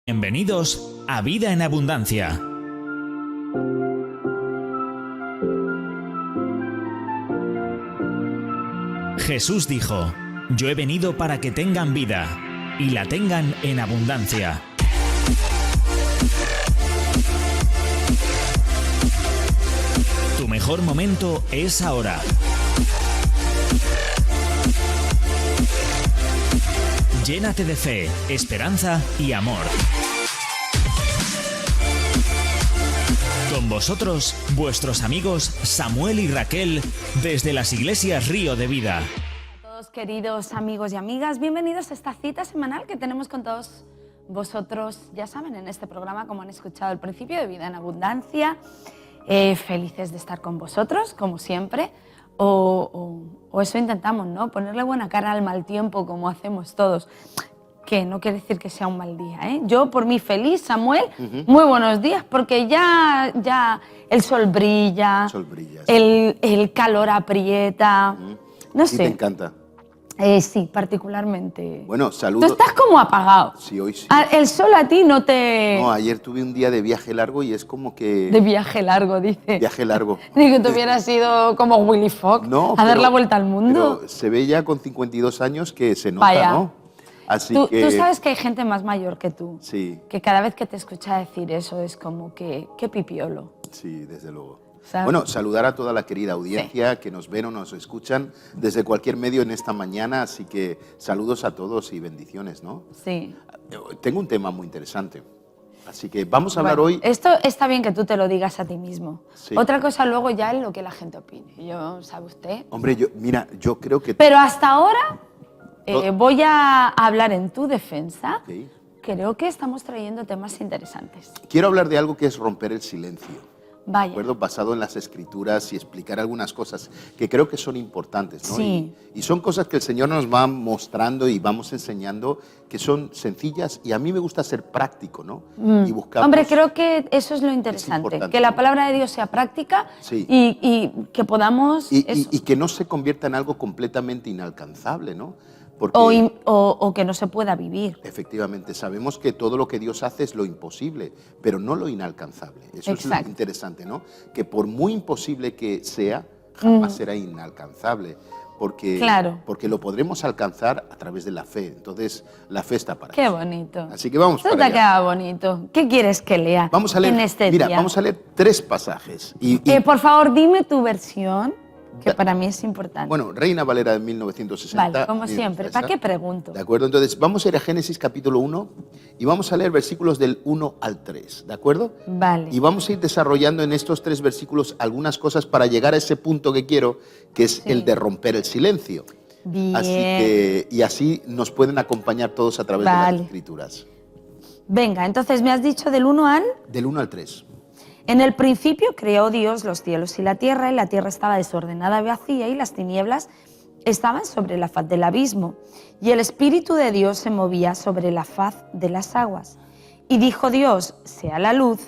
Bienvenidos a Vida en Abundancia. Jesús dijo: yo he venido para que tengan vida y la tengan en abundancia. Tu mejor momento es ahora. Llénate de fe, esperanza y amor. Con vosotros, vuestros amigos Samuel y Raquel, desde las iglesias Río de Vida. A todos, queridos amigos y amigas, bienvenidos a esta cita semanal que tenemos con todos vosotros, ya saben, en este programa, como han escuchado al principio, de Vida en Abundancia. Felices de estar con vosotros, como siempre. O eso intentamos, ¿no? Ponerle buena cara al mal tiempo, como hacemos todos. Que no quiere decir que sea un mal día, ¿eh? Yo, por mí, feliz, Samuel, muy buenos días, porque ya el sol brilla, el calor aprieta, no sé. ¿Y te encanta? Sí, particularmente. Bueno, saludos. Tú estás como apagado. Sí, hoy sí. El sol a ti no te... No, ayer tuve un día de viaje largo y es como que... De viaje largo, dice. Viaje largo. Ni que tú hubieras ido como Willy Fox, no, a dar la vuelta al mundo. Pero se ve ya con 52 años que se nota, Vaya. ¿no? Así Tú que... sabes que hay gente más mayor que tú. Sí. Que cada vez que te escucha decir eso es como que... ¡Qué pipiolo! Sí, desde luego. ¿Sabes? Bueno, saludar a toda la querida audiencia que nos ven o nos escuchan desde cualquier medio en esta mañana, así que saludos a todos y bendiciones, ¿no? Sí. Tengo un tema muy interesante, así que vamos a hablar hoy... Esto está bien que tú te lo digas a ti mismo. Sí. Otra cosa luego ya es lo que la gente opine. ¿Sabe usted? Hombre, yo creo que... Pero hasta ahora voy a hablar en tu defensa. Ok. Creo que estamos trayendo temas interesantes. Quiero hablar de algo que es romper el silencio. Vaya. ¿De acuerdo? Basado en las Escrituras y explicar algunas cosas que creo que son importantes, ¿no? Sí. Y son cosas que el Señor nos va mostrando y vamos enseñando que son sencillas y a mí me gusta ser práctico, ¿no? Y buscamos... Hombre, creo que eso es lo interesante, importante, que la ¿no? palabra de Dios sea práctica. Sí. y que podamos... Y que no se convierta en algo completamente inalcanzable, ¿no? Porque o que no se pueda vivir. efectivamente sabemos que todo lo que Dios hace es lo imposible, pero no lo inalcanzable. Eso es lo Exacto. interesante, ¿no? Que por muy imposible que sea, jamás será inalcanzable. Porque, Claro. porque lo podremos alcanzar a través de la fe. Entonces, la fe está para Qué eso. bonito. Así que vamos Esto para te allá. queda bonito. ¿Qué quieres que lea Vamos a leer, en este mira, día? vamos a leer 3 pasajes. Por favor, dime tu versión, que para mí es importante. Bueno, Reina Valera de 1960. Vale, como siempre. ¿Para qué pregunto? ¿De acuerdo? Entonces, vamos a ir a Génesis capítulo 1 y vamos a leer versículos del 1 al 3. ¿De acuerdo? Vale. Y vamos a ir desarrollando en estos 3 versículos algunas cosas para llegar a ese punto que quiero, que es el de romper el silencio. Bien. Y así nos pueden acompañar todos a través de las Escrituras. Venga, entonces me has dicho del 1 al... Del 1 al 3. En el principio creó Dios los cielos y la tierra estaba desordenada y vacía, y las tinieblas estaban sobre la faz del abismo, y el Espíritu de Dios se movía sobre la faz de las aguas. Y dijo Dios: sea la luz,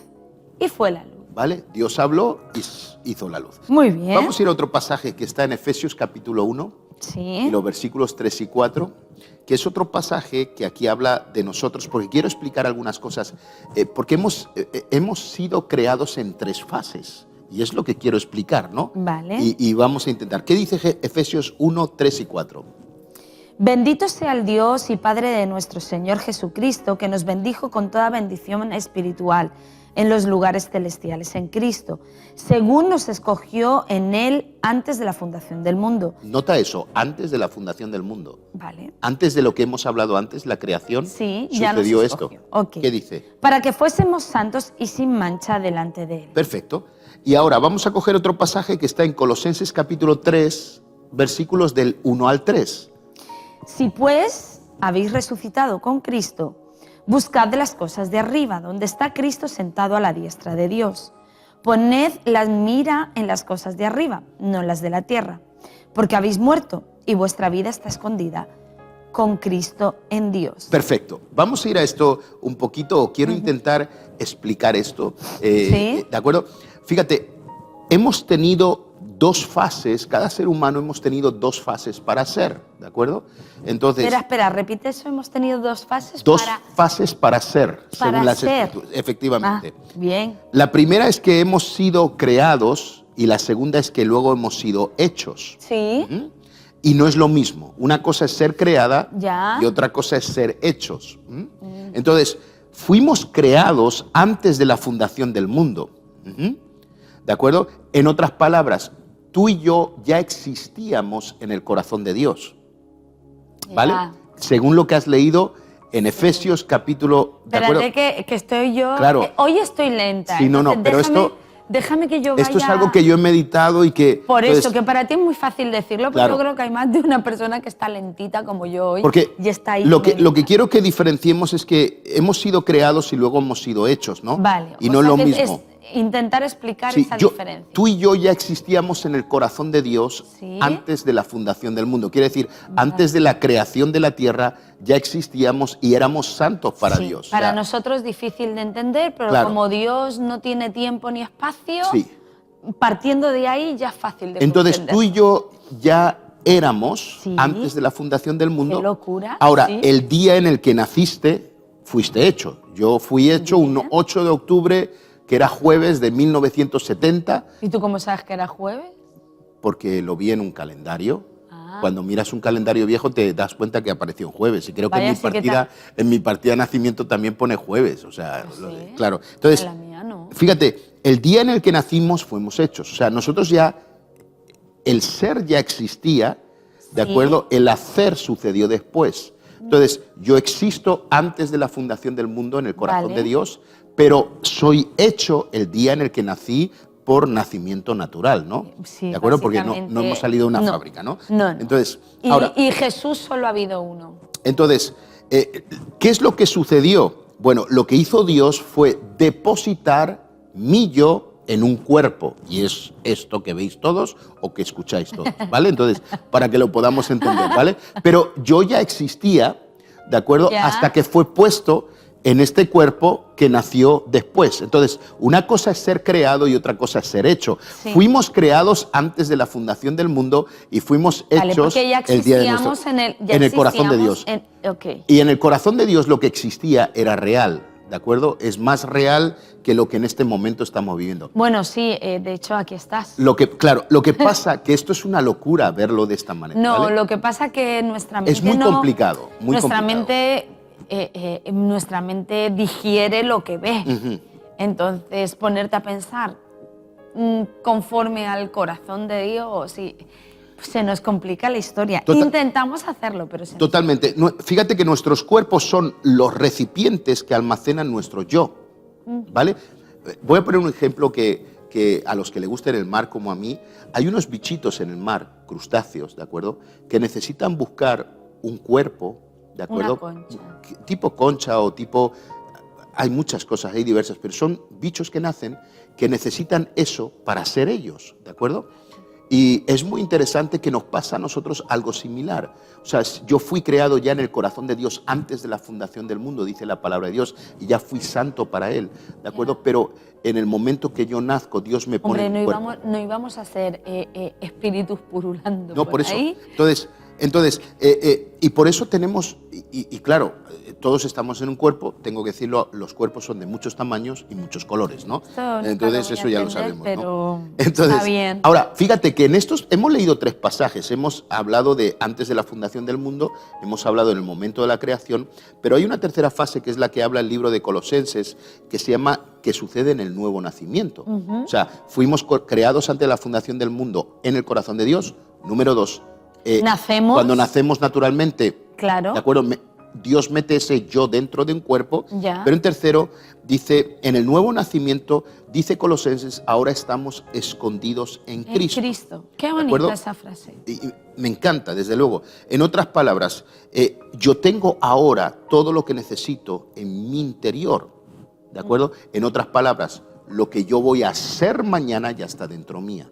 y fue la luz. ¿Vale? Dios habló y hizo la luz. Muy bien. Vamos a ir a otro pasaje que está en Efesios capítulo 1. Sí. Y los versículos 3 y 4, que es otro pasaje que aquí habla de nosotros, porque quiero explicar algunas cosas, porque hemos sido creados en 3 fases, y es lo que quiero explicar, ¿no? Vale. Y vamos a intentar. ¿Qué dice Efesios 1, 3 y 4? Bendito sea el Dios y Padre de nuestro Señor Jesucristo, que nos bendijo con toda bendición espiritual en los lugares celestiales en Cristo, según nos escogió en Él antes de la fundación del mundo. Nota eso, antes de la fundación del mundo. Vale. Antes de lo que hemos hablado antes, la creación, Sí, ya nos sucedió esto. escogió. Ok. ¿Qué dice? Para que fuésemos santos y sin mancha delante de Él. Perfecto. Y ahora vamos a coger otro pasaje que está en Colosenses capítulo 3, versículos del 1 al 3. Si pues habéis resucitado con Cristo, buscad las cosas de arriba, donde está Cristo sentado a la diestra de Dios. Poned la mira en las cosas de arriba, no en las de la tierra, porque habéis muerto y vuestra vida está escondida con Cristo en Dios. Perfecto. Vamos a ir a esto un poquito, o quiero intentar explicar esto. Sí. ¿De acuerdo? Fíjate, hemos tenido dos fases, cada ser humano hemos tenido dos fases para ser, ¿de acuerdo? Entonces, Espera, repite eso, hemos tenido dos fases fases para ser, para según las ser. escrituras, efectivamente. Bien. La primera es que hemos sido creados y la segunda es que luego hemos sido hechos. Sí. ¿Mm? Y no es lo mismo. Una cosa es ser creada Ya. y otra cosa es ser hechos. ¿Mm? Entonces, fuimos creados antes de la fundación del mundo. ¿Mm? ¿De acuerdo? En otras palabras, tú y yo ya existíamos en el corazón de Dios. ¿Vale? Ya. Según lo que has leído en Efesios capítulo... ¿de acuerdo? Espérate que estoy yo... Claro. Hoy estoy lenta. Sí, no, entonces pero déjame que yo vaya... Esto es algo que yo he meditado y que... Por eso, entonces, que para ti es muy fácil decirlo, pero Claro. yo creo que hay más de una persona que está lentita como yo hoy. Porque y está ahí. lo que quiero que diferenciemos es que hemos sido creados y luego hemos sido hechos, ¿no? Vale. Y o no sea es lo que mismo. Es intentar explicar Sí, esa diferencia. tú y yo ya existíamos en el corazón de Dios Sí. antes de la fundación del mundo. Quiere decir, antes de la creación de la tierra ya existíamos y éramos santos para Sí, Dios. Para O sea, nosotros es difícil de entender, pero Claro. como Dios no tiene tiempo ni espacio, Sí. partiendo de ahí ya es fácil de Entonces comprender. tú y yo ya éramos Sí. antes de la fundación del mundo. Qué locura, Ahora, sí. el día en el que naciste, fuiste hecho. Yo fui hecho un 8 de octubre, que era jueves de 1970, ¿Y tú cómo sabes que era jueves? porque lo vi en un calendario. Ah. Cuando miras un calendario viejo te das cuenta que apareció un jueves. Y creo que Vaya, en sí que mi partida de nacimiento también pone jueves. O sea, Sí. claro. Entonces, En la mía no. fíjate, el día en el que nacimos fuimos hechos. O sea, nosotros ya, el ser ya existía, ¿de Sí. acuerdo? El hacer sucedió después. Entonces, yo existo antes de la fundación del mundo en el corazón Vale. de Dios, pero soy hecho el día en el que nací por nacimiento natural, ¿no? Sí, ¿De acuerdo? Porque no básicamente, hemos salido de una no. fábrica, ¿no? No. Entonces, Y, ahora, y Jesús solo ha habido uno. entonces, ¿qué es lo que sucedió? Bueno, lo que hizo Dios fue depositar mi yo en un cuerpo, y es esto que veis todos o que escucháis todos, ¿vale? Entonces, para que lo podamos entender, ¿vale? Pero yo ya existía, ¿de acuerdo? Ya. Hasta que fue puesto en este cuerpo que nació después. Entonces, una cosa es ser creado y otra cosa es ser hecho. Sí. Fuimos creados antes de la fundación del mundo y fuimos Vale, hechos porque ya el día de existíamos nuestro, en el corazón de Dios. Ok. Y en el corazón de Dios lo que existía era real, ¿de acuerdo? Es más real que lo que en este momento estamos viviendo. Bueno, sí, de hecho aquí estás. Claro, lo que pasa que esto es una locura verlo de esta manera. No, ¿vale? lo que pasa que nuestra mente Es muy no- complicado, muy nuestra complicado. nuestra mente digiere lo que ve. Ujú. Entonces, ponerte a pensar conforme al corazón de Dios, sí, se nos complica la historia. Intentamos hacerlo, pero se nos... Totalmente. Fíjate que nuestros cuerpos son los recipientes que almacenan nuestro yo, ¿vale? Voy a poner un ejemplo que a los que le gusta en el mar como a mí, hay unos bichitos en el mar, crustáceos, ¿de acuerdo? Que necesitan buscar un cuerpo, ¿de acuerdo? Una concha. Tipo concha o tipo... Hay muchas cosas, hay diversas, pero son bichos que nacen que necesitan eso para ser ellos, ¿de acuerdo? Y es muy interesante que nos pasa a nosotros algo similar. O sea, yo fui creado ya en el corazón de Dios antes de la fundación del mundo, dice la palabra de Dios, y ya fui santo para Él, ¿de acuerdo? Pero en el momento que yo nazco, Dios me pone Hombre, en un cuerpo. no íbamos a ser espíritus purulando No, por eso. ahí. Entonces, y por eso tenemos, y claro, todos estamos en un cuerpo, tengo que decirlo, los cuerpos son de muchos tamaños y muchos colores, ¿no? Esto nunca Entonces, lo voy a eso ya lo entender, sabemos, pero ¿no? Entonces, está bien. ahora, fíjate que en estos, hemos leído 3 pasajes, hemos hablado de antes de la fundación del mundo, hemos hablado en el momento de la creación, pero hay una tercera fase que es la que habla el libro de Colosenses, que se llama que sucede en el nuevo nacimiento. O sea, fuimos creados antes de la fundación del mundo en el corazón de Dios. Número 2, Nacemos. cuando nacemos naturalmente, Claro. ¿de acuerdo? Dios mete ese yo dentro de un cuerpo. Ya. Pero en tercero, dice, en el nuevo nacimiento, dice Colosenses, ahora estamos escondidos en Cristo. Cristo. Qué ¿De bonita acuerdo? esa frase. Y me encanta, desde luego. En otras palabras, yo tengo ahora todo lo que necesito en mi interior. ¿De acuerdo? En otras palabras, lo que yo voy a hacer mañana ya está dentro mía.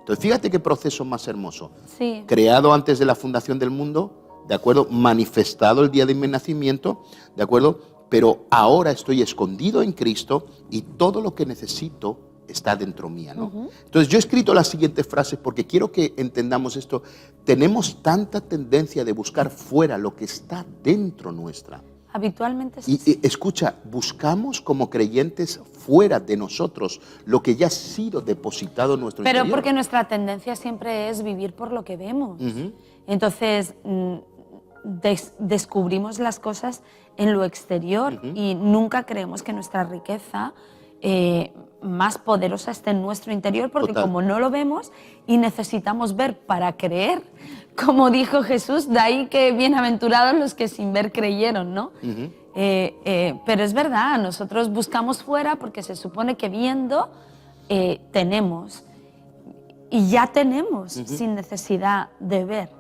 Entonces, fíjate qué proceso más hermoso. Sí. Creado antes de la fundación del mundo, ¿de acuerdo? Manifestado el día de mi nacimiento, ¿de acuerdo? Pero ahora estoy escondido en Cristo y todo lo que necesito está dentro mía, ¿no? Entonces yo he escrito las siguientes frases porque quiero que entendamos esto. Tenemos tanta tendencia de buscar fuera lo que está dentro nuestra. Habitualmente es Y así. escucha, buscamos como creyentes fuera de nosotros lo que ya ha sido depositado en nuestro Pero interior. porque nuestra tendencia siempre es vivir por lo que vemos. Entonces, descubrimos las cosas en lo exterior y nunca creemos que nuestra riqueza más poderosa esté en nuestro interior, porque Total. como no lo vemos y necesitamos ver para creer, como dijo Jesús, de ahí que bienaventurados los que sin ver creyeron, ¿no? Pero es verdad, nosotros buscamos fuera porque se supone que viendo tenemos, y ya tenemos sin necesidad de ver.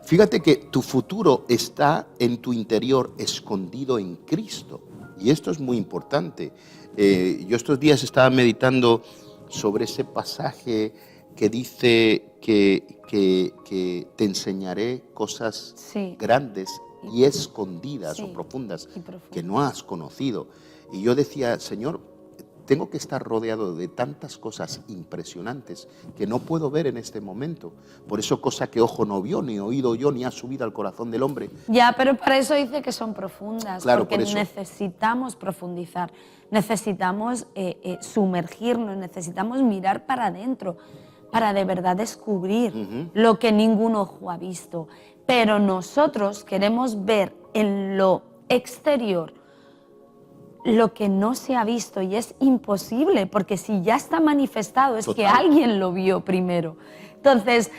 Fíjate que tu futuro está en tu interior, escondido en Cristo. Y esto es muy importante. Yo estos días estaba meditando sobre ese pasaje que dice que te enseñaré cosas Sí. grandes y escondidas Sí, o profundas y profundas. que no has conocido. Y yo decía, Señor, tengo que estar rodeado de tantas cosas impresionantes que no puedo ver en este momento. Por eso, cosa que ojo no vio, ni oído yo, ni ha subido al corazón del hombre. Ya, pero para eso dice que son profundas, Claro, porque por eso. necesitamos profundizar, necesitamos sumergirnos, necesitamos mirar para adentro, para de verdad descubrir lo que ningún ojo ha visto. Pero nosotros queremos ver en lo exterior lo que no se ha visto, y es imposible, porque si ya está manifestado es que Total. alguien lo vio primero. Entonces,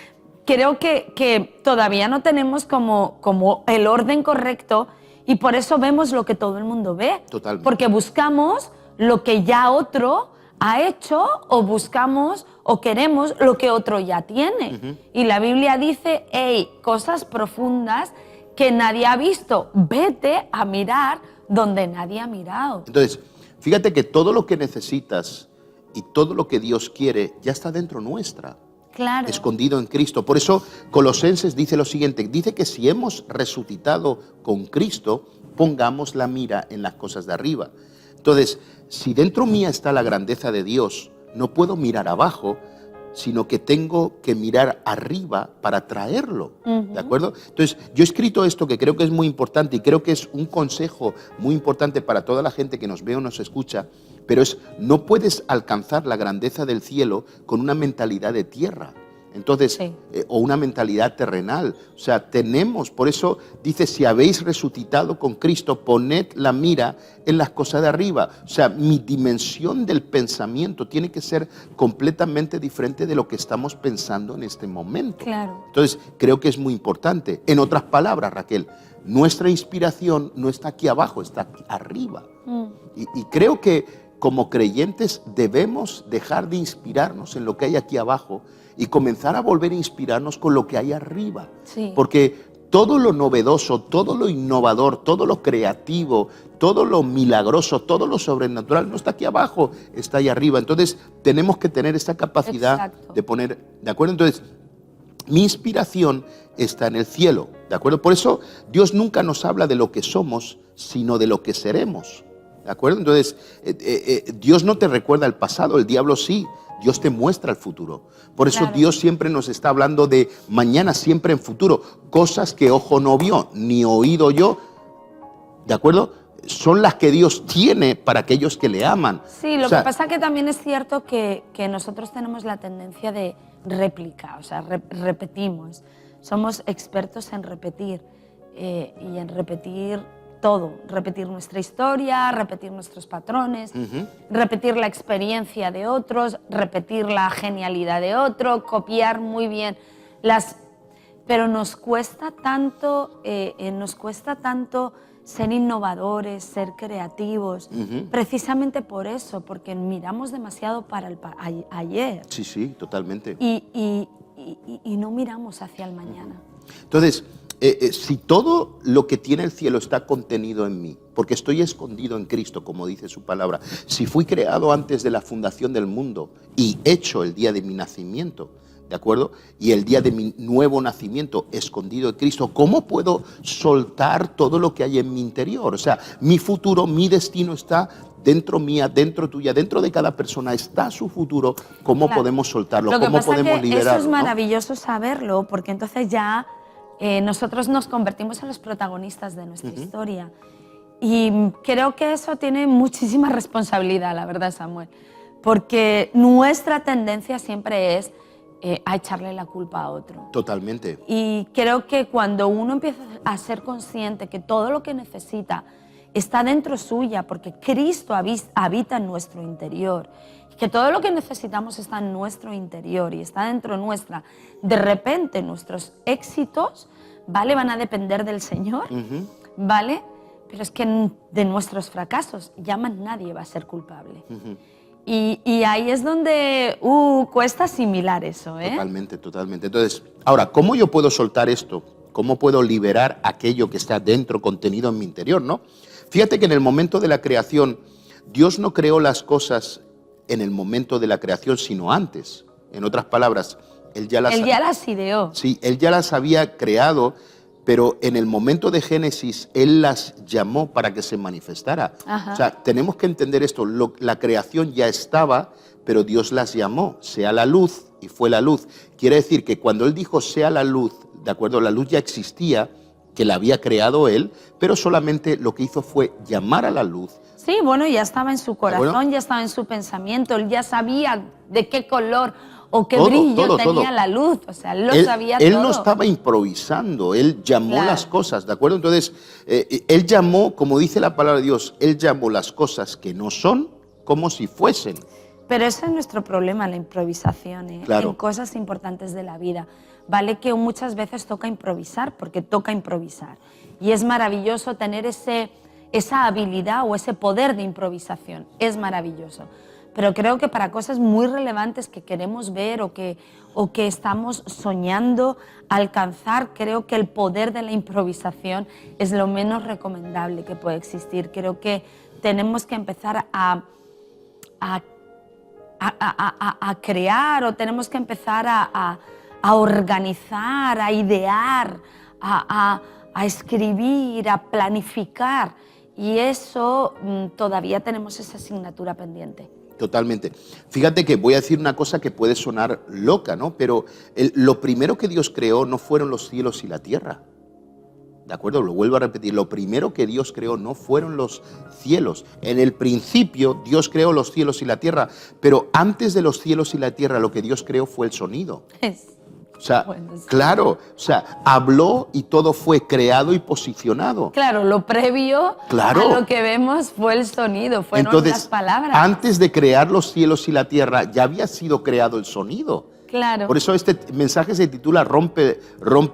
creo que todavía no tenemos como el orden correcto, y por eso vemos lo que todo el mundo ve. Totalmente. Porque buscamos lo que ya otro ha hecho, o buscamos o queremos lo que otro ya tiene. Y la Biblia dice, hey, cosas profundas que nadie ha visto, vete a mirar donde nadie ha mirado. Entonces, fíjate que todo lo que necesitas y todo lo que Dios quiere ya está dentro nuestra, Claro. escondido en Cristo. Por eso Colosenses dice lo siguiente, dice que si hemos resucitado con Cristo, pongamos la mira en las cosas de arriba. Entonces, si dentro mía está la grandeza de Dios, no puedo mirar abajo, sino que tengo que mirar arriba para traerlo, ¿de acuerdo? Entonces, yo he escrito esto que creo que es muy importante y creo que es un consejo muy importante para toda la gente que nos ve o nos escucha, pero es, no puedes alcanzar la grandeza del cielo con una mentalidad de tierra. Entonces, Sí. o una mentalidad terrenal. O sea, tenemos, por eso dice, si habéis resucitado con Cristo, poned la mira en las cosas de arriba. O sea, mi dimensión del pensamiento tiene que ser completamente diferente de lo que estamos pensando en este momento. Claro. Entonces, creo que es muy importante. En otras palabras, Raquel, nuestra inspiración no está aquí abajo, está aquí arriba. Y creo que como creyentes debemos dejar de inspirarnos en lo que hay aquí abajo y comenzar a volver a inspirarnos con lo que hay arriba. Sí. Porque todo lo novedoso, todo lo innovador, todo lo creativo, todo lo milagroso, todo lo sobrenatural no está aquí abajo, está ahí arriba. Entonces tenemos que tener esta capacidad Exacto. de poner, ¿de acuerdo? Entonces, mi inspiración está en el cielo, ¿de acuerdo? Por eso Dios nunca nos habla de lo que somos, sino de lo que seremos, ¿de acuerdo? Entonces, Dios no te recuerda el pasado, el diablo sí. Dios te muestra el futuro. Por eso Claro. Dios siempre nos está hablando de mañana, siempre en futuro. Cosas que ojo no vio, ni oído yo, ¿de acuerdo? Son las que Dios tiene para aquellos que le aman. Sí, lo O sea, que pasa que también es cierto que nosotros tenemos la tendencia de réplica, o sea, repetimos. Somos expertos en repetir y en repetir todo, repetir nuestra historia, repetir nuestros patrones, repetir la experiencia de otros, repetir la genialidad de otro, copiar muy bien las... Pero nos cuesta tanto ser innovadores, ser creativos, precisamente por eso, porque miramos demasiado para el ayer sí, sí, totalmente. y no miramos hacia el mañana. Entonces, si todo lo que tiene el cielo está contenido en mí, porque estoy escondido en Cristo, como dice su palabra, si fui creado antes de la fundación del mundo y hecho el día de mi nacimiento, ¿de acuerdo? Y el día de mi nuevo nacimiento escondido en Cristo, ¿cómo puedo soltar todo lo que hay en mi interior? O sea, mi futuro, mi destino está dentro mía, dentro tuya, dentro de cada persona está su futuro. ¿Cómo Claro. podemos soltarlo? Lo que ¿Cómo pasa podemos que liberarlo? eso es ¿no? maravilloso saberlo, porque entonces ya nosotros nos convertimos en los protagonistas de nuestra historia. Y creo que eso tiene muchísima responsabilidad, la verdad, Samuel, porque nuestra tendencia siempre es a echarle la culpa a otro. Totalmente. Y creo que cuando uno empieza a ser consciente que todo lo que necesita está dentro suya, porque Cristo habita en nuestro interior, que todo lo que necesitamos está en nuestro interior y está dentro nuestra, de repente nuestros éxitos, ¿vale?, van a depender del Señor, ¿vale? Pero es que de nuestros fracasos ya más nadie va a ser culpable. Y ahí es donde cuesta asimilar eso, ¿eh? Totalmente, totalmente. Entonces, ahora, ¿cómo yo puedo soltar esto? ¿Cómo puedo liberar aquello que está dentro, contenido en mi interior, no? Fíjate que en el momento de la creación, Dios no creó las cosas en el momento de la creación, sino antes. En otras palabras, Él ya las ideó. Sí, Él ya las había creado, pero en el momento de Génesis, Él las llamó para que se manifestara. Ajá. O sea, tenemos que entender esto. La creación ya estaba, pero Dios las llamó. Sea la luz, y fue la luz. Quiere decir que cuando Él dijo sea la luz, ¿de acuerdo? La luz ya existía, que la había creado Él, pero solamente lo que hizo fue llamar a la luz. Sí, bueno, ya estaba en su corazón, ya estaba en su pensamiento, Él ya sabía de qué color o qué brillo tenía la luz, o sea, Él lo sabía todo. Él no estaba improvisando, Él llamó las cosas, ¿de acuerdo? Entonces, Él llamó, como dice la palabra de Dios, Él llamó las cosas que no son como si fuesen. Pero ese es nuestro problema, la improvisación, ¿eh? Claro. En cosas importantes de la vida. Vale que muchas veces toca improvisar, porque toca improvisar. Y es maravilloso tener esa habilidad o ese poder de improvisación, es maravilloso. Pero creo que para cosas muy relevantes que queremos ver o que estamos soñando alcanzar, creo que el poder de la improvisación es lo menos recomendable que puede existir. Creo que tenemos que empezar a crear, o tenemos que empezar a organizar, a idear, a escribir, a planificar. Y eso todavía tenemos esa asignatura pendiente. Totalmente. Fíjate que voy a decir una cosa que puede sonar loca, ¿no? Pero lo primero que Dios creó no fueron los cielos y la tierra. ¿De acuerdo? Lo vuelvo a repetir. Lo primero que Dios creó no fueron los cielos. En el principio Dios creó los cielos y la tierra, pero antes de los cielos y la tierra lo que Dios creó fue el sonido. O sea, Bueno, sí. claro, o sea, habló y todo fue creado y posicionado. Claro, lo previo Claro. a lo que vemos fue el sonido, fueron Entonces, las palabras. antes de crear los cielos y la tierra, ya había sido creado el sonido. Claro. Por eso este mensaje se titula Rompe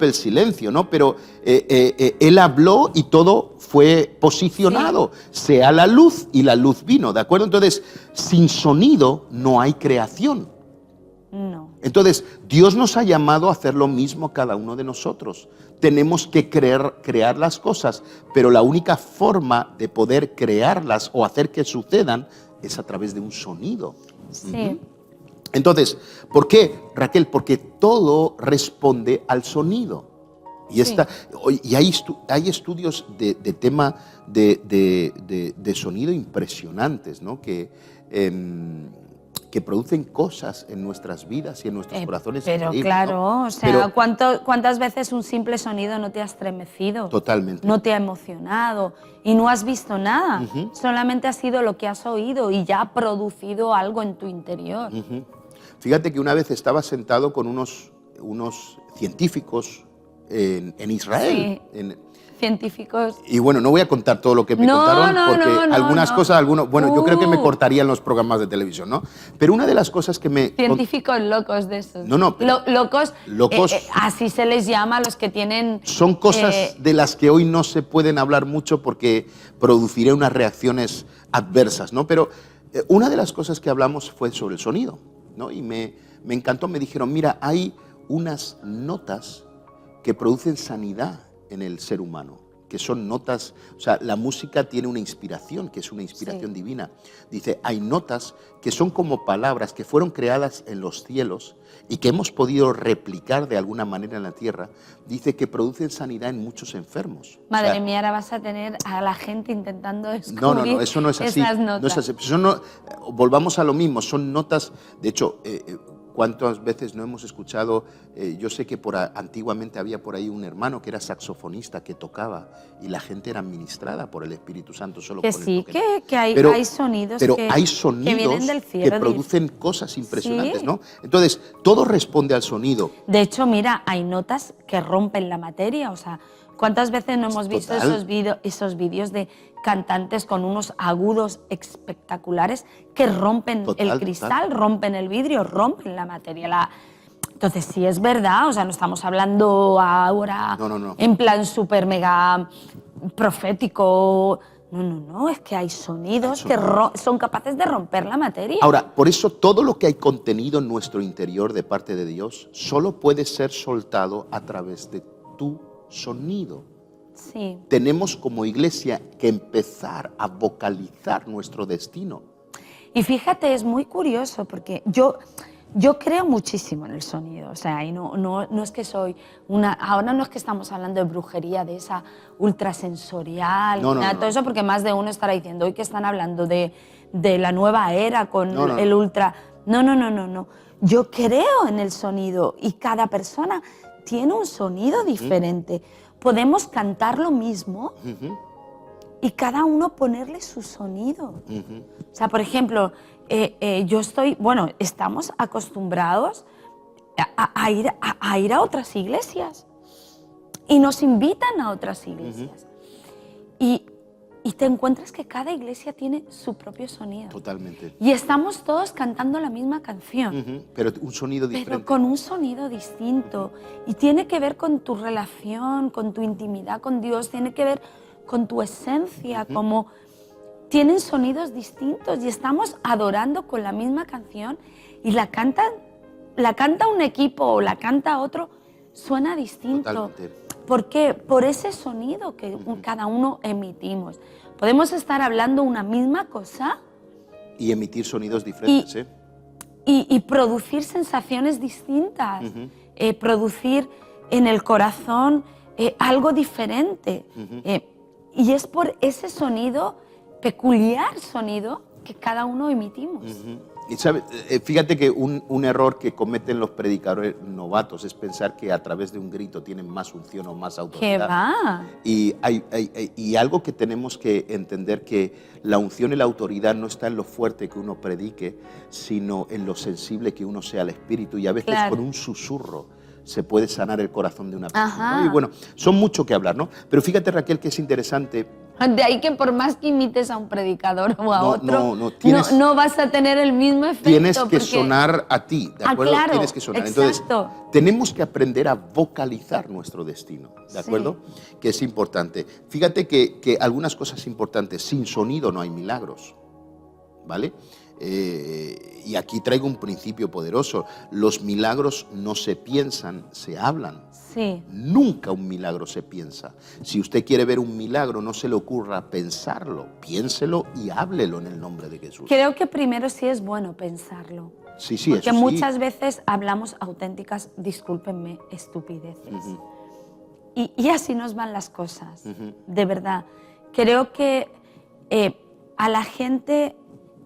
el silencio, ¿no? Pero Él habló y todo fue posicionado. Sí. Sea la luz, y la luz vino, ¿de acuerdo? Entonces, sin sonido no hay creación. No. Entonces, Dios nos ha llamado a hacer lo mismo cada uno de nosotros. Tenemos que crear las cosas, pero la única forma de poder crearlas o hacer que sucedan es a través de un sonido. Sí. Entonces, ¿por qué, Raquel? Porque todo responde al sonido. Y, Sí. y hay estudios de tema de sonido impresionantes, ¿no? Que producen cosas en nuestras vidas y en nuestros corazones. Pero increíbles, claro, ¿no? o sea, Pero ¿cuántas veces un simple sonido no te ha estremecido? Totalmente. No te ha emocionado y no has visto nada. Solamente ha sido lo que has oído y ya ha producido algo en tu interior. Fíjate que una vez estaba sentado con unos científicos en Israel. Sí. Científicos. Y bueno, no voy a contar todo lo que me No, contaron, no, porque no, algunas cosas, bueno, yo creo que me Uh. cortarían los programas de televisión, ¿no? Pero una de las cosas que me... Científicos locos de esos. No, pero locos. locos- Así se les llama a los que tienen. Son cosas de las que hoy no se pueden hablar mucho porque produciría unas reacciones adversas, ¿no? Pero una de las cosas que hablamos fue sobre el sonido, ¿no? Y me encantó, me dijeron, mira, hay unas notas que producen sanidad en el ser humano. que son notas, o sea, la música tiene una inspiración, que es una inspiración divina. Dice, hay notas que son como palabras que fueron creadas en los cielos y que hemos podido replicar de alguna manera en la tierra. Dice que producen sanidad en muchos enfermos. Madre mía, ahora vas a tener a la gente intentando descubrir no, eso no es así. esas notas. No es así. Volvamos a lo mismo, son notas, de hecho, ¿cuántas veces no hemos escuchado? Yo sé que antiguamente había por ahí un hermano que era saxofonista, que tocaba, y la gente era ministrada por el Espíritu Santo solo que con sí, el toque. que hay sonidos, pero que, hay sonidos que vienen del cielo, que producen cosas impresionantes, sí. ¿no? Entonces, todo responde al sonido. De hecho, mira, hay notas que rompen la materia, o sea, ¿cuántas veces no hemos visto esos vídeos de cantantes con unos agudos espectaculares que rompen el cristal, rompen el vidrio, rompen la materia? Entonces, sí es verdad, o sea, no estamos hablando ahora en plan súper mega profético. No, es que hay sonidos que son capaces de romper la materia. Ahora, por eso todo lo que hay contenido en nuestro interior de parte de Dios solo puede ser soltado a través de tu sonido. Sí. Tenemos como iglesia que empezar a vocalizar nuestro destino. Y fíjate, es muy curioso porque yo creo muchísimo en el sonido, o sea, y no es que soy ahora no es que estamos hablando de brujería, de esa ultrasensorial, todo eso, porque más de uno estará diciendo hoy que están hablando de la nueva era con el ultra. No. Yo creo en el sonido y cada persona tiene un sonido diferente. Podemos cantar lo mismo y cada uno ponerle su sonido. O sea, por ejemplo, estamos acostumbrados a ir a otras iglesias y nos invitan a otras iglesias. Y te encuentras que cada iglesia tiene su propio sonido. Totalmente. Y estamos todos cantando la misma canción. Pero un sonido diferente. Pero con un sonido distinto. Y tiene que ver con tu relación, con tu intimidad con Dios, tiene que ver con tu esencia, como tienen sonidos distintos y estamos adorando con la misma canción y la canta un equipo o la canta otro, suena distinto. Totalmente. ¿Por qué? Por ese sonido que cada uno emitimos. Podemos estar hablando una misma cosa y emitir sonidos diferentes, y producir sensaciones distintas, producir en el corazón algo diferente. Y es por ese sonido, peculiar sonido, que cada uno emitimos. Y fíjate que un error que cometen los predicadores novatos es pensar que a través de un grito tienen más unción o más autoridad. ¿Qué va? Y algo que tenemos que entender, que la unción y la autoridad no está en lo fuerte que uno predique, sino en lo sensible que uno sea al Espíritu. Y a veces con un susurro se puede sanar el corazón de una persona, ¿no? Y bueno, son mucho que hablar, ¿no? Pero fíjate, Raquel, que es interesante. De ahí que por más que imites a un predicador o a otro, no vas a tener el mismo efecto. Tienes que sonar a ti, ¿de acuerdo? Claro, tienes que sonar. exacto. Entonces, tenemos que aprender a vocalizar nuestro destino, ¿de acuerdo? Sí. Que es importante. Fíjate que algunas cosas importantes, sin sonido no hay milagros, ¿vale? Y aquí traigo un principio poderoso. Los milagros no se piensan, se hablan. Sí. Nunca un milagro se piensa. Si usted quiere ver un milagro, no se le ocurra pensarlo, piénselo y háblelo en el nombre de Jesús. Creo que primero sí es bueno pensarlo. Sí, porque muchas veces hablamos auténticas, discúlpenme, estupideces. Y así nos van las cosas, de verdad. Creo que a la gente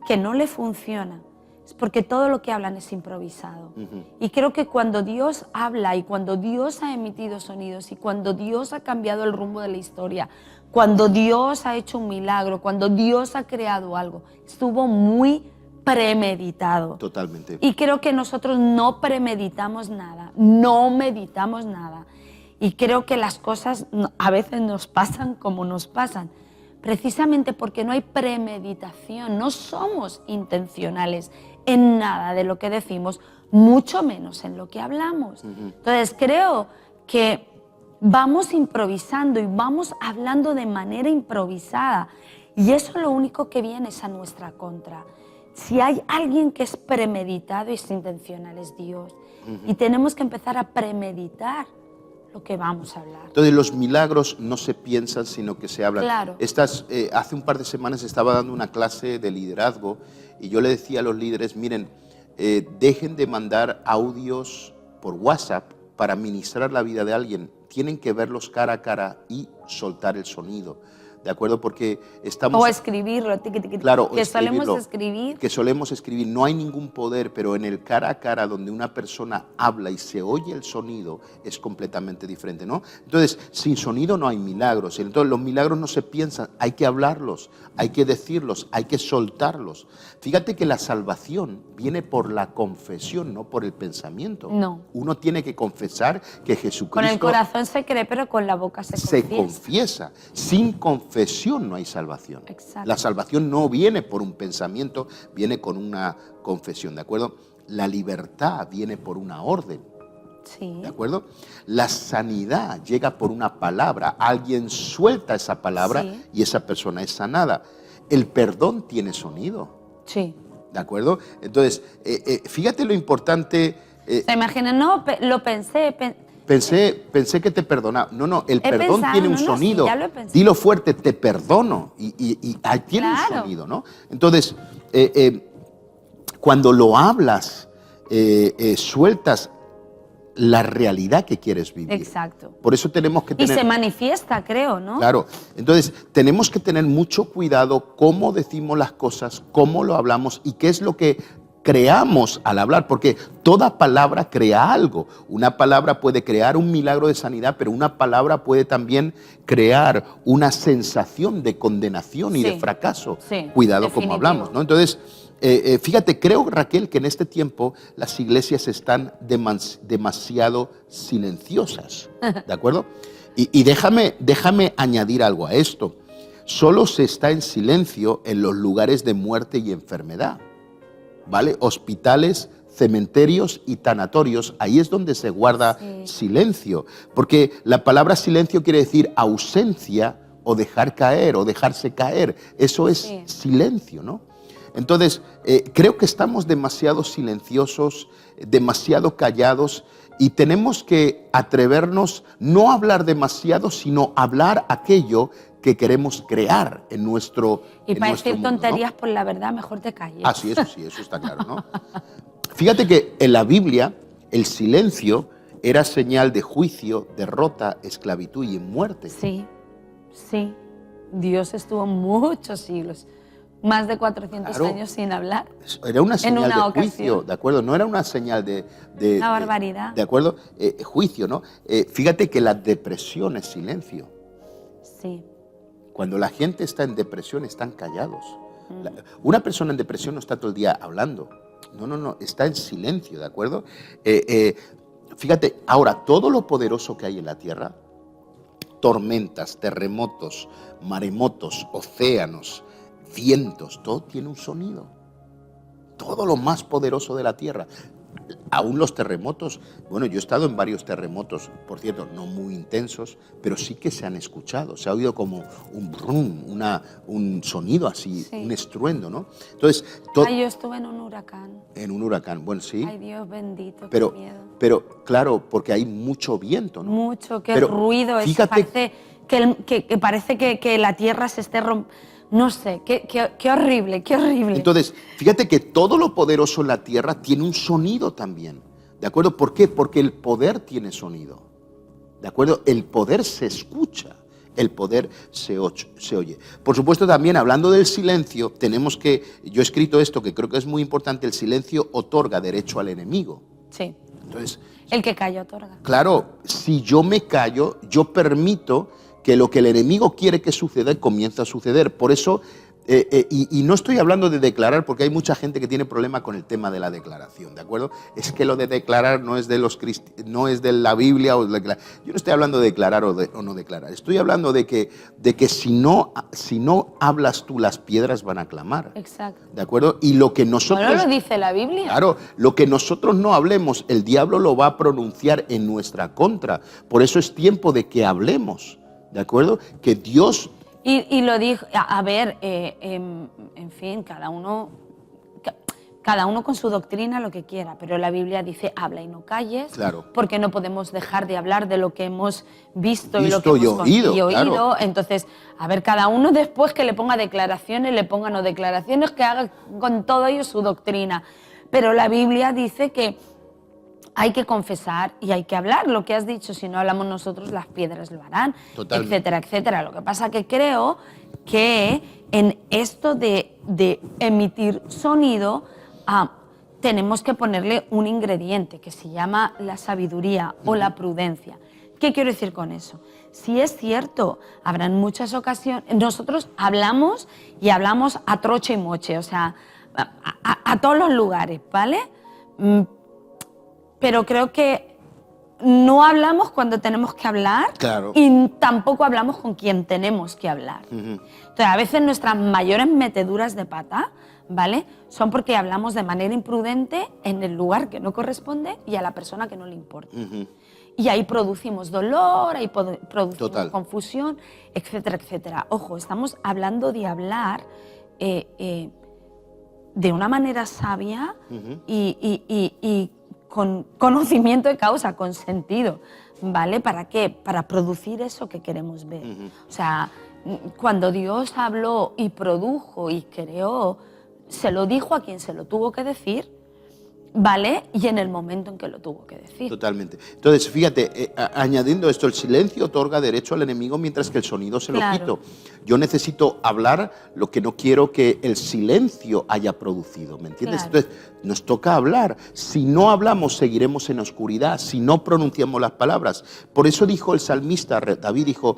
que no le funciona es porque todo lo que hablan es improvisado. Y creo que cuando Dios habla y cuando Dios ha emitido sonidos y cuando Dios ha cambiado el rumbo de la historia, cuando Dios ha hecho un milagro, cuando Dios ha creado algo, estuvo muy premeditado. Totalmente. Y creo que nosotros no premeditamos nada, no meditamos nada. Y creo que las cosas a veces nos pasan como nos pasan, precisamente porque no hay premeditación, no somos intencionales en nada de lo que decimos, mucho menos en lo que hablamos. Entonces creo que vamos improvisando y vamos hablando de manera improvisada y eso lo único que viene es a nuestra contra. Si hay alguien que es premeditado y es intencional, es Dios. Y tenemos que empezar a premeditar lo que vamos a hablar. Entonces los milagros no se piensan, sino que se hablan. Claro. Hace un par de semanas estaba dando una clase de liderazgo y yo le decía a los líderes, miren, dejen de mandar audios por WhatsApp para ministrar la vida de alguien. Tienen que verlos cara a cara y soltar el sonido. ¿De acuerdo? Porque estamos... O escribirlo, claro, que solemos escribir. Que solemos escribir. No hay ningún poder, pero en el cara a cara, donde una persona habla y se oye el sonido, es completamente diferente, ¿no? Entonces, sin sonido no hay milagros. Entonces, los milagros no se piensan, hay que hablarlos, hay que decirlos, hay que soltarlos. Fíjate que la salvación viene por la confesión, no por el pensamiento. No. Uno tiene que confesar que Jesucristo... Con el corazón se cree, pero con la boca se confiesa. Sin confesión no hay salvación. Exacto. La salvación no viene por un pensamiento, viene con una confesión, ¿de acuerdo? La libertad viene por una orden, sí. ¿de acuerdo? La sanidad llega por una palabra. Alguien suelta esa palabra sí. Y esa persona es sanada. El perdón tiene sonido. Sí. ¿De acuerdo? Entonces, fíjate lo importante. ¿Se imaginan? No, lo pensé. Pensé que te perdonaba. No, el perdón tiene un sonido. Sí, ya lo he pensado. Dilo fuerte, te perdono. Y tiene un sonido, ¿no? Entonces, cuando lo hablas, sueltas la realidad que quieres vivir. Exacto. Por eso tenemos que tener... Y se manifiesta, creo, ¿no? Claro. Entonces, tenemos que tener mucho cuidado cómo decimos las cosas, cómo lo hablamos y qué es lo que creamos al hablar, porque toda palabra crea algo. Una palabra puede crear un milagro de sanidad, pero una palabra puede también crear una sensación de condenación y de fracaso. Sí, cuidado definitivo. Como hablamos, ¿no? Entonces, fíjate, creo, Raquel, que en este tiempo las iglesias están demasiado silenciosas, ¿de acuerdo? Y déjame añadir algo a esto. Solo se está en silencio en los lugares de muerte y enfermedad, ¿vale? Hospitales, cementerios y tanatorios, ahí es donde se guarda silencio, porque la palabra silencio quiere decir ausencia o dejar caer o dejarse caer, eso es silencio, ¿no? Entonces, creo que estamos demasiado silenciosos, demasiado callados y tenemos que atrevernos no a hablar demasiado, sino a hablar aquello que queremos crear en nuestro Y para decir mundo, tonterías, ¿no? Por la verdad, mejor te calles. Ah, sí, eso está claro, ¿no? Fíjate que en la Biblia el silencio era señal de juicio, derrota, esclavitud y muerte. Sí. Dios estuvo muchos siglos, más de 400 años sin hablar. Era una señal una de ocasión. juicio, ¿de acuerdo? No era una señal de Una barbaridad. ¿De acuerdo? Juicio, ¿no? Fíjate que la depresión es silencio. Sí. Cuando la gente está en depresión, están callados. Una persona en depresión no está todo el día hablando. No, está en silencio, ¿de acuerdo? Fíjate, ahora, todo lo poderoso que hay en la tierra, tormentas, terremotos, maremotos, océanos, vientos, todo tiene un sonido. Todo lo más poderoso de la tierra. Aún los terremotos, bueno, yo he estado en varios terremotos, por cierto, no muy intensos, pero sí que se han escuchado, se ha oído como un brum, un sonido así, un estruendo, ¿no? Entonces, yo estuve en un huracán. En un huracán, bueno, sí. Ay, Dios bendito, qué miedo. Pero, claro, porque hay mucho viento, ¿no? Mucho, qué ruido, fíjate, que parece que la tierra se esté rompiendo. No sé, qué horrible, qué horrible. Entonces, fíjate que todo lo poderoso en la tierra tiene un sonido también, ¿de acuerdo? ¿Por qué? Porque el poder tiene sonido, ¿de acuerdo? El poder se escucha, el poder se oye. Por supuesto, también hablando del silencio, tenemos que, yo he escrito esto que creo que es muy importante, el silencio otorga derecho al enemigo. Sí. Entonces, el que calla otorga. Claro, si yo me callo, yo permito que lo que el enemigo quiere que suceda comienza a suceder. Por eso, y no estoy hablando de declarar, porque hay mucha gente que tiene problema con el tema de la declaración, ¿de acuerdo? Es que lo de declarar no es de no es de la Biblia. Yo no estoy hablando de declarar o no declarar. Estoy hablando de que si no hablas tú, las piedras van a clamar. Exacto. ¿De acuerdo? Y lo que nosotros... Bueno, lo dice la Biblia. Claro, lo que nosotros no hablemos, el diablo lo va a pronunciar en nuestra contra. Por eso es tiempo de que hablemos. ¿De acuerdo? Que Dios... Y lo dijo, a ver, en fin, cada uno... cada uno con su doctrina lo que quiera, pero la Biblia dice habla y no calles, Claro. porque no podemos dejar de hablar de lo que hemos visto y lo Visto que y hemos oído, claro. Entonces, a ver, cada uno después que le ponga declaraciones, le ponga no declaraciones, que haga con todo ello su doctrina. Pero la Biblia dice que hay que confesar y hay que hablar. Lo que has dicho, si no hablamos nosotros, las piedras lo harán, Totalmente. etcétera, etcétera. Lo que pasa que creo que en esto de emitir sonido tenemos que ponerle un ingrediente que se llama la sabiduría o la prudencia. ¿Qué quiero decir con eso? Si es cierto, habrán muchas ocasiones, nosotros hablamos y hablamos a troche y moche, o sea, a todos los lugares, ¿vale? Pero creo que no hablamos cuando tenemos que hablar, Claro. y tampoco hablamos con quien tenemos que hablar. Ujú. Entonces, a veces nuestras mayores meteduras de pata, ¿vale?, son porque hablamos de manera imprudente en el lugar que no corresponde y a la persona que no le importa. Ujú. Y ahí producimos dolor, ahí producimos Total. confusión, etcétera, etcétera. Ojo, estamos hablando de hablar de una manera sabia y con conocimiento de causa, con sentido, ¿vale? ¿Para qué? Para producir eso que queremos ver. O sea, cuando Dios habló y produjo y creó, se lo dijo a quien se lo tuvo que decir, ¿vale? Y en el momento en que lo tuvo que decir. Totalmente. Entonces, fíjate, añadiendo esto, el silencio otorga derecho al enemigo mientras que el sonido se lo Claro. quito. Yo necesito hablar lo que no quiero que el silencio haya producido, ¿me entiendes? Claro. Entonces, nos toca hablar. Si no hablamos, seguiremos en oscuridad, si no pronunciamos las palabras. Por eso dijo el salmista, David dijo,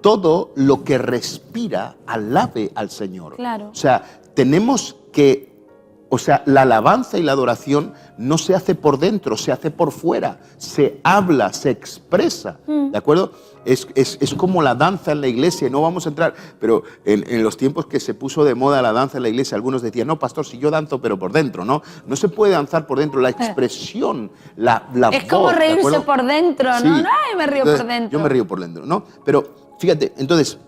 todo lo que respira, alabe al Señor. Claro. O sea, tenemos que... O sea, la alabanza y la adoración no se hace por dentro, se hace por fuera, se habla, se expresa, ¿de acuerdo? Es como la danza en la iglesia, no vamos a entrar, pero en los tiempos que se puso de moda la danza en la iglesia, algunos decían, no, pastor, si yo danzo, pero por dentro, ¿no? No se puede danzar por dentro, la expresión, la Es voz, como ¿de reírse acuerdo? por dentro, Sí. ¿no? Ay, me río Entonces, por dentro. Yo me río por dentro, ¿no? Pero fíjate, entonces...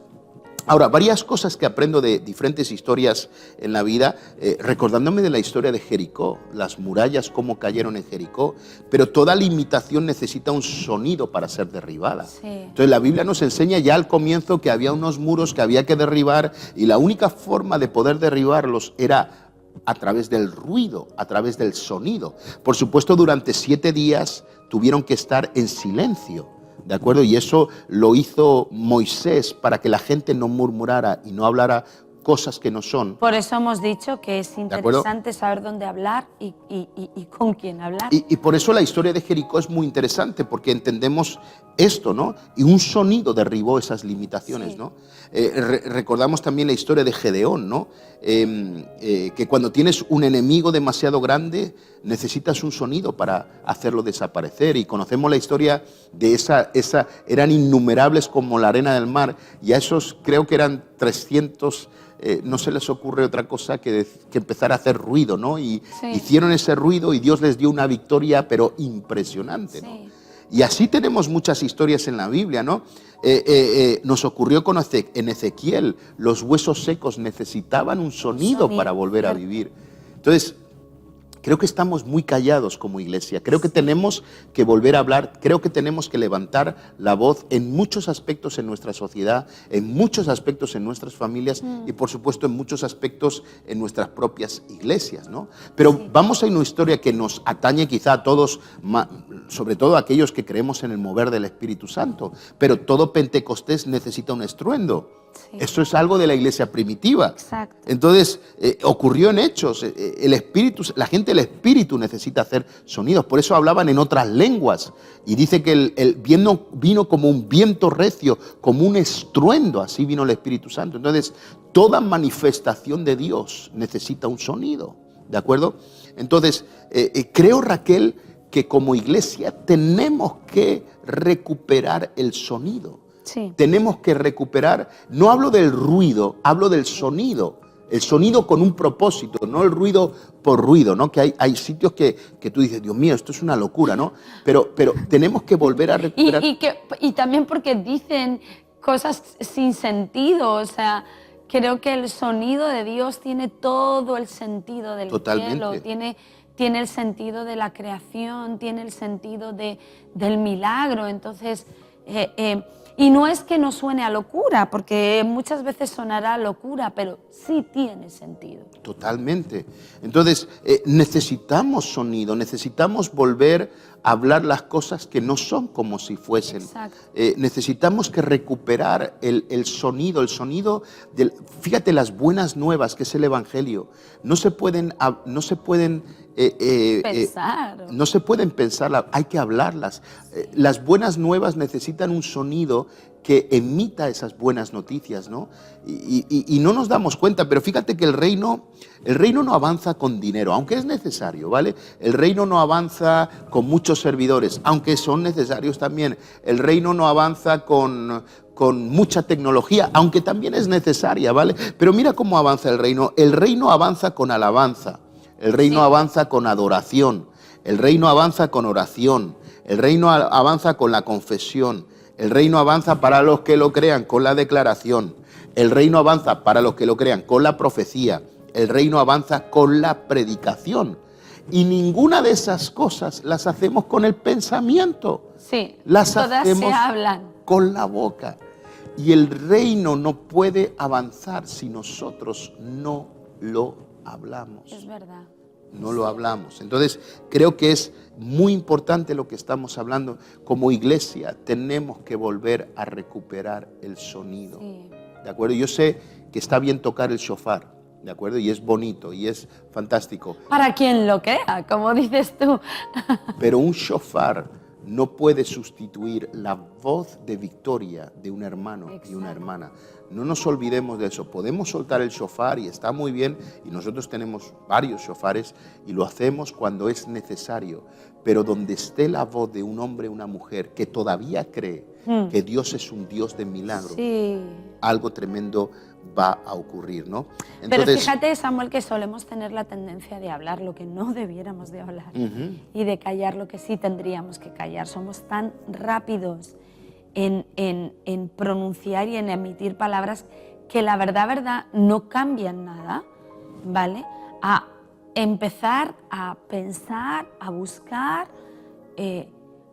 Ahora, varias cosas que aprendo de diferentes historias en la vida, recordándome de la historia de Jericó, las murallas, cómo cayeron en Jericó, pero toda limitación necesita un sonido para ser derribada. Sí. Entonces la Biblia nos enseña ya al comienzo que había unos muros que había que derribar y la única forma de poder derribarlos era a través del ruido, a través del sonido. Por supuesto, durante 7 días tuvieron que estar en silencio. ¿De acuerdo? Y eso lo hizo Moisés para que la gente no murmurara y no hablara cosas que no son. Por eso hemos dicho que es acuerdo? interesante saber dónde hablar y con quién hablar. Y por eso la historia de Jericó es muy interesante, porque entendemos esto, ¿no? Y un sonido derribó esas limitaciones, Sí. ¿no? Recordamos también la historia de Gedeón, ¿no? Que cuando tienes un enemigo demasiado grande, necesitas un sonido para hacerlo desaparecer. Y conocemos la historia de eran innumerables como la arena del mar, y a esos creo que eran 300... no se les ocurre otra cosa que empezar a hacer ruido, ¿no? Y Sí. hicieron ese ruido y Dios les dio una victoria, pero impresionante, ¿no? Sí. Y así tenemos muchas historias en la Biblia, ¿no? Nos ocurrió en Ezequiel, los huesos secos necesitaban un sonido para volver a cierto. vivir. Entonces, creo que estamos muy callados como iglesia. Creo que tenemos que volver a hablar. Creo que tenemos que levantar la voz en muchos aspectos en nuestra sociedad, en muchos aspectos en nuestras familias y, por supuesto, en muchos aspectos en nuestras propias iglesias, ¿no? Pero vamos a una historia que nos atañe quizá a todos, sobre todo a aquellos que creemos en el mover del Espíritu Santo. Pero todo Pentecostés necesita un estruendo. Sí. Eso es algo de la iglesia primitiva. Exacto. Entonces, ocurrió en Hechos. El Espíritu, la gente del Espíritu necesita hacer sonidos. Por eso hablaban en otras lenguas. Y dice que el viento vino como un viento recio, como un estruendo. Así vino el Espíritu Santo. Entonces, toda manifestación de Dios necesita un sonido. ¿De acuerdo? Entonces, creo, Raquel, que como iglesia tenemos que recuperar el sonido. Sí. Tenemos que recuperar, no hablo del ruido, hablo del sonido. El sonido con un propósito, no el ruido por ruido, ¿no? Que hay sitios que tú dices, Dios mío, esto es una locura, ¿no? Pero tenemos que volver a recuperar. Y también porque dicen cosas sin sentido, o sea, creo que el sonido de Dios tiene todo el sentido del cielo, tiene el sentido de la creación, tiene el sentido del milagro. Entonces, y no es que no suene a locura, porque muchas veces sonará a locura, pero sí tiene sentido. Totalmente. Entonces, necesitamos sonido, necesitamos volver a hablar las cosas que no son como si fuesen. Necesitamos que recuperar el sonido fíjate, las buenas nuevas que es el Evangelio. No se pueden pensar, hay que hablarlas. Las buenas nuevas necesitan un sonido que emita esas buenas noticias, ¿no? Y no nos damos cuenta, pero fíjate que el reino no avanza con dinero, aunque es necesario, ¿vale? El reino no avanza con muchos servidores, aunque son necesarios también. El reino no avanza con mucha tecnología, aunque también es necesaria, ¿vale? Pero mira cómo avanza el reino. El reino avanza con alabanza, el reino avanza con adoración, el reino avanza con oración, el reino avanza con la confesión, el reino avanza para los que lo crean con la declaración, el reino avanza para los que lo crean con la profecía, el reino avanza con la predicación. Y ninguna de esas cosas las hacemos con el pensamiento. Sí, las todas hacemos se hablan con la boca. Y el reino no puede avanzar si nosotros no lo hablamos. Es verdad. No lo hablamos. Entonces, creo que es muy importante lo que estamos hablando. Como iglesia, tenemos que volver a recuperar el sonido. Sí. ¿De acuerdo? Yo sé que está bien tocar el shofar, ¿de acuerdo? Y es bonito y es fantástico. Para quien lo crea, como dices tú. Pero un shofar no puede sustituir la voz de victoria de un hermano y una hermana. No nos olvidemos de eso. Podemos soltar el shofar y está muy bien, y nosotros tenemos varios shofares y lo hacemos cuando es necesario, pero donde esté la voz de un hombre o una mujer que todavía cree que Dios es un Dios de milagro, algo tremendo va a ocurrir, ¿no? Entonces, pero fíjate, Samuel, que solemos tener la tendencia de hablar lo que no debiéramos de hablar y de callar lo que sí tendríamos que callar. Somos tan rápidos en pronunciar y en emitir palabras que la verdad no cambian nada, ¿vale? A empezar a pensar, a buscar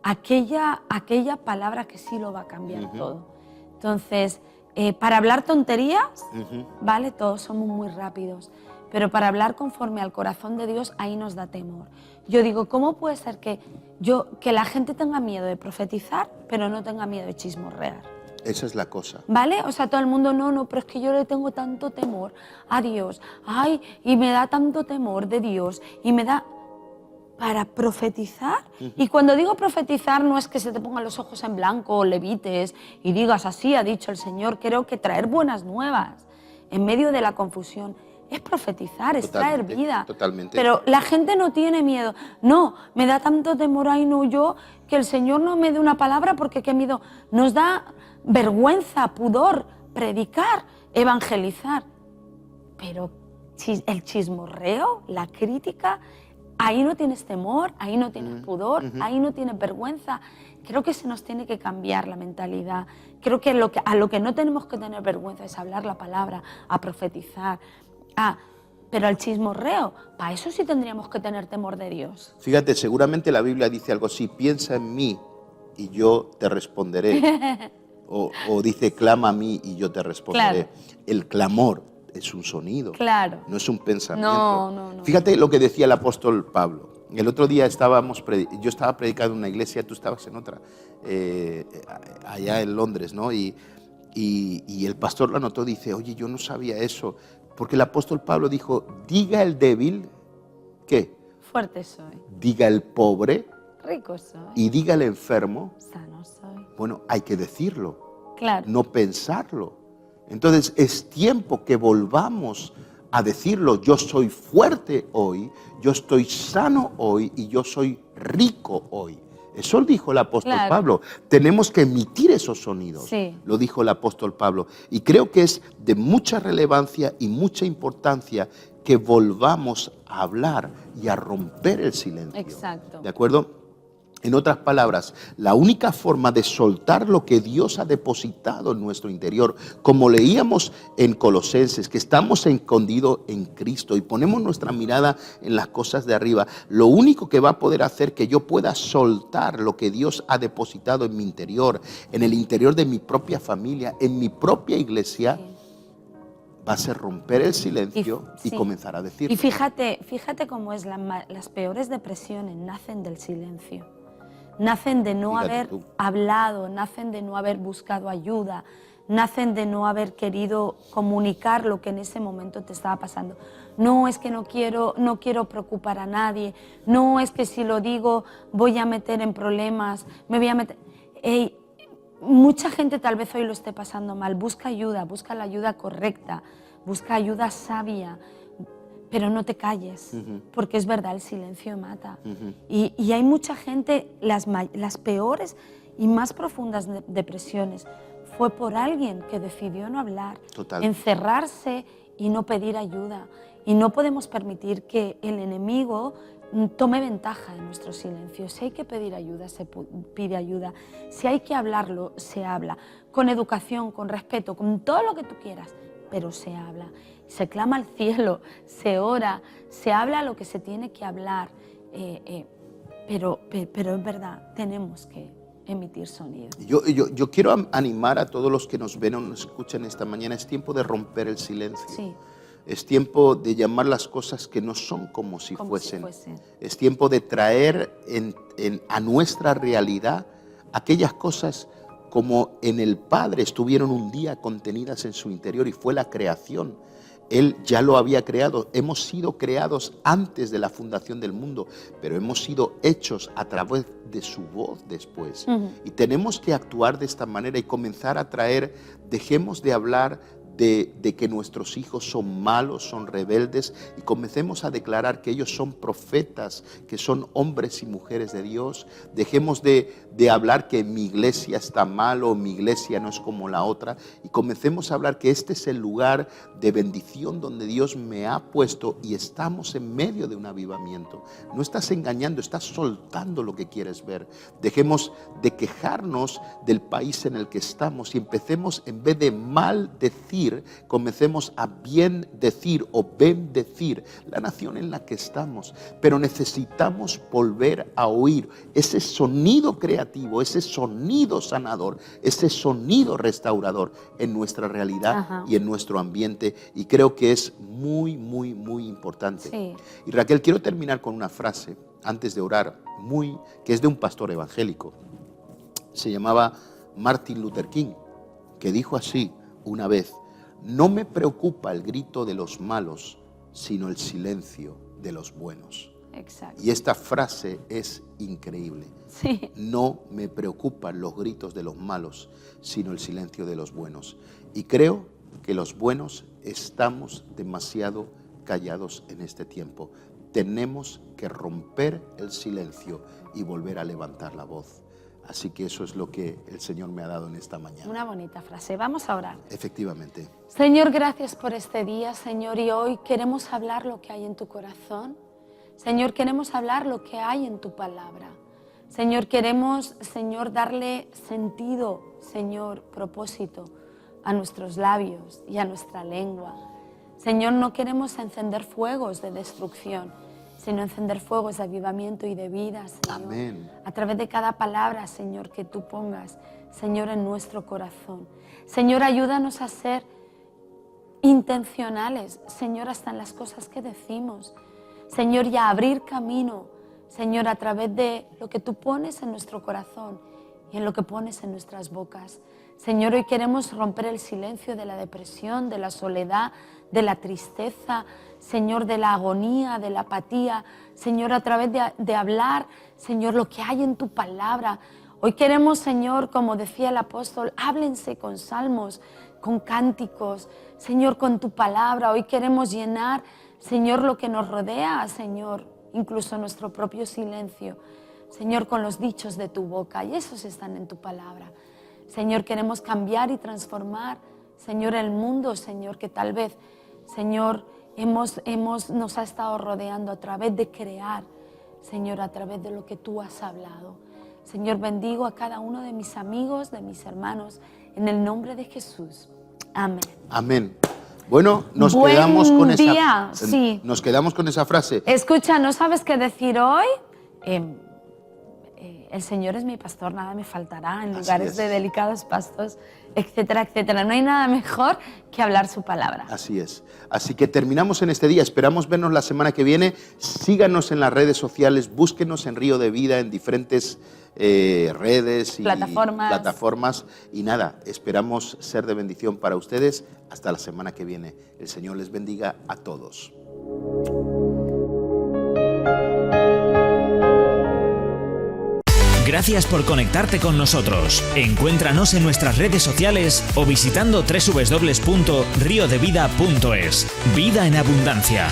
aquella palabra que sí lo va a cambiar todo. Entonces, para hablar tonterías, ¿vale? Todos somos muy rápidos, pero para hablar conforme al corazón de Dios, ahí nos da temor. Yo digo, ¿cómo puede ser que la gente tenga miedo de profetizar, pero no tenga miedo de chismorrear? Esa es la cosa. ¿Vale? O sea, todo el mundo, no, pero es que yo le tengo tanto temor a Dios. Ay, y me da tanto temor de Dios, y me da... Para profetizar, y cuando digo profetizar no es que se te pongan los ojos en blanco o levites y digas así ha dicho el Señor. Creo que traer buenas nuevas en medio de la confusión es profetizar, es traer vida. Totalmente. Pero la gente no tiene miedo. No, me da tanto temor, ay no, yo, que el Señor no me dé una palabra porque qué miedo. Nos da vergüenza, pudor, predicar, evangelizar. Pero el chismorreo, la crítica... Ahí no tienes temor, ahí no tienes pudor, ahí no tienes vergüenza. Creo que se nos tiene que cambiar la mentalidad. Creo que a lo que no tenemos que tener vergüenza es hablar la palabra, a profetizar. Pero al chismorreo, para eso sí tendríamos que tener temor de Dios. Fíjate, seguramente la Biblia dice algo así: piensa en mí y yo te responderé. o dice, clama a mí y yo te responderé. Claro. El clamor es un sonido, no es un pensamiento. No. Fíjate lo que decía el apóstol Pablo. El otro día yo estaba predicando en una iglesia, tú estabas en otra, allá en Londres, ¿no? Y el pastor lo anotó, dice, oye, yo no sabía eso, porque el apóstol Pablo dijo, diga el débil, ¿qué? Fuerte soy. Diga el pobre, rico soy. Y diga el enfermo, sano soy. Bueno, hay que decirlo, no pensarlo. Entonces es tiempo que volvamos a decirlo. Yo soy fuerte hoy, yo estoy sano hoy y yo soy rico hoy. Eso lo dijo el apóstol Pablo. Tenemos que emitir esos sonidos, lo dijo el apóstol Pablo. Y creo que es de mucha relevancia y mucha importancia que volvamos a hablar y a romper el silencio. Exacto. ¿De acuerdo? En otras palabras, la única forma de soltar lo que Dios ha depositado en nuestro interior, como leíamos en Colosenses, que estamos escondidos en Cristo y ponemos nuestra mirada en las cosas de arriba, lo único que va a poder hacer que yo pueda soltar lo que Dios ha depositado en mi interior, en el interior de mi propia familia, en mi propia iglesia, va a ser romper el silencio y comenzar a decir. Y fíjate cómo es las peores depresiones nacen del silencio. Nacen de no haber hablado, nacen de no haber buscado ayuda, nacen de no haber querido comunicar lo que en ese momento te estaba pasando. No es que no quiero preocupar a nadie, no es que si lo digo voy a meter en problemas, me voy a meter... Mucha gente tal vez hoy lo esté pasando mal, busca ayuda, busca la ayuda correcta, busca ayuda sabia, pero no te calles, porque es verdad, el silencio mata. Y hay mucha gente, las peores y más profundas depresiones fue por alguien que decidió no hablar, encerrarse y no pedir ayuda. Y no podemos permitir que el enemigo tome ventaja de nuestro silencio. Si hay que pedir ayuda, se pide ayuda. Si hay que hablarlo, se habla. Con educación, con respeto, con todo lo que tú quieras, pero se habla. Se clama al cielo, se ora, se habla lo que se tiene que hablar. Pero es verdad, tenemos que emitir sonido. Yo quiero animar a todos los que nos ven o nos escuchan esta mañana. Es tiempo de romper el silencio. Sí. Es tiempo de llamar las cosas que no son como si fuesen. Es tiempo de traer a nuestra realidad aquellas cosas como en el Padre estuvieron un día contenidas en su interior y fue la creación. Él ya lo había creado. Hemos sido creados antes de la fundación del mundo, pero hemos sido hechos a través de su voz después. Y tenemos que actuar de esta manera y comenzar a traer, dejemos de hablar de que nuestros hijos son malos, son rebeldes, y comencemos a declarar que ellos son profetas, que son hombres y mujeres de Dios. Dejemos de hablar que mi iglesia está mal o mi iglesia no es como la otra, y comencemos a hablar que este es el lugar de bendición donde Dios me ha puesto y estamos en medio de un avivamiento. No estás engañando, estás soltando lo que quieres ver. Dejemos de quejarnos del país en el que estamos y empecemos, en vez de maldecir, comencemos a bien decir o bendecir la nación en la que estamos. Pero necesitamos volver a oír ese sonido creativo, ese sonido sanador, ese sonido restaurador en nuestra realidad y en nuestro ambiente, y creo que es muy, muy, muy importante. Sí. Y Raquel, quiero terminar con una frase antes de orar, que es de un pastor evangélico. Se llamaba Martin Luther King, que dijo así una vez: no me preocupa el grito de los malos, sino el silencio de los buenos. Exacto. Y esta frase es increíble. Sí. No me preocupan los gritos de los malos, sino el silencio de los buenos. Y creo que los buenos estamos demasiado callados en este tiempo. Tenemos que romper el silencio y volver a levantar la voz. Así que eso es lo que el Señor me ha dado en esta mañana. Una bonita frase. Vamos a orar. Efectivamente. Señor, gracias por este día, Señor, y hoy queremos hablar lo que hay en tu corazón. Señor, queremos hablar lo que hay en tu palabra. Señor, queremos, Señor, darle sentido, Señor, propósito a nuestros labios y a nuestra lengua. Señor, no queremos encender fuegos de destrucción, sino encender fuegos de avivamiento y de vida, Señor. Amén. A través de cada palabra, Señor, que tú pongas, Señor, en nuestro corazón. Señor, ayúdanos a ser intencionales, Señor, hasta en las cosas que decimos. Señor, y a abrir camino, Señor, a través de lo que tú pones en nuestro corazón y en lo que pones en nuestras bocas. Señor, hoy queremos romper el silencio de la depresión, de la soledad, de la tristeza, Señor, de la agonía, de la apatía. Señor, a través de hablar, Señor, lo que hay en tu palabra. Hoy queremos, Señor, como decía el apóstol, háblense con salmos, con cánticos, Señor, con tu palabra. Hoy queremos llenar, Señor, lo que nos rodea, Señor, incluso nuestro propio silencio, Señor, con los dichos de tu boca, y esos están en tu palabra. Señor, queremos cambiar y transformar, Señor, el mundo, Señor, que tal vez, Señor, nos ha estado rodeando a través de crear, Señor, a través de lo que tú has hablado. Señor, bendigo a cada uno de mis amigos, de mis hermanos, en el nombre de Jesús. Amén. Amén. Bueno, nos Buen quedamos con día, esa, sí. nos quedamos con esa frase. Escucha, ¿no sabes qué decir hoy? El Señor es mi pastor, nada me faltará en lugares de delicados pastos, etcétera, etcétera. No hay nada mejor que hablar su palabra. Así es. Así que terminamos en este día. Esperamos vernos la semana que viene. Síganos en las redes sociales, búsquenos en Río de Vida, en diferentes redes y plataformas. Y nada, esperamos ser de bendición para ustedes. Hasta la semana que viene. El Señor les bendiga a todos. Gracias por conectarte con nosotros. Encuéntranos en nuestras redes sociales o visitando www.riodevida.es. Vida en abundancia.